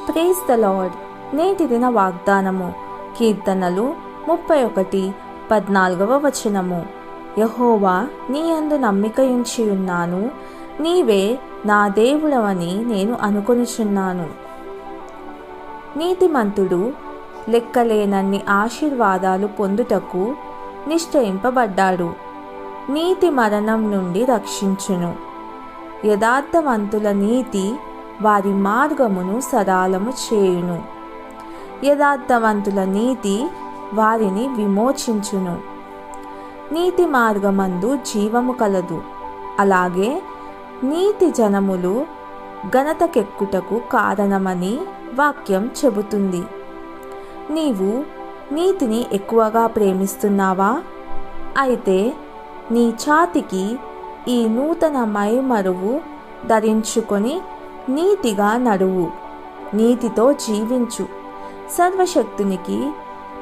Praise the lord. నేటి దిన వాగ్దానము కీర్తనలు 31:14 యెహోవా నీ యందు నమ్మికయుంచి ఉన్నాను, నీవే నా దేవుడవని నేను అనుకొనుచున్నాను. నీతిమంతుడు లెక్కలేనన్ని ఆశీర్వాదాలు పొందుటకు నిశ్చయింపబడ్డాడు. నీతి మరణం నుండి రక్షించును. యథార్థవంతుల నీతి వారి మార్గమును సరళము చేయును. యథార్థవంతుల నీతి వారిని విమోచించును. నీతి మార్గమందు జీవము కలదు, అలాగే నీతి జనములు ఘనతకెక్కుటకు కారణమని వాక్యం చెబుతుంది. నీవు నీతిని ఎక్కువగా ప్రేమిస్తున్నావా? అయితే నీ ఛాతికి ఈ నూతన మైమరువు ధరించుకొని నీతిగా నడువు. నీతితో జీవించు. సర్వశక్తునికి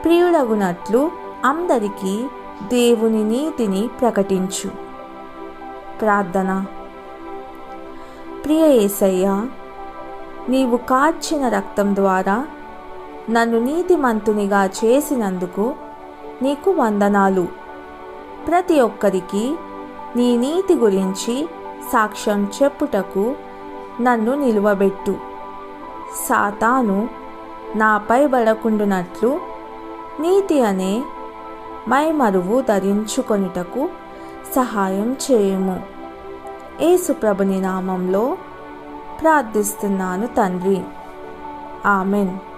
ప్రియుడగునట్లు అందరికీ దేవుని నీతిని ప్రకటించు. ప్రార్థన. ప్రియ యేసయ్యా, నీవు కార్చిన రక్తం ద్వారా నన్ను నీతిమంతునిగా చేసినందుకు నీకు వందనాలు. ప్రతి ఒక్కరికి నీ నీతి గురించి సాక్ష్యం చెప్పుటకు నన్ను నిలువబెట్టు. సాతాను నాపై బడకుండునట్లు నీతి అనే మైమరువు ధరించుకొనుటకు సహాయం చేయుము. యేసు ప్రభుని నామంలో ప్రార్థిస్తున్నాను తండ్రి. ఆమెన్.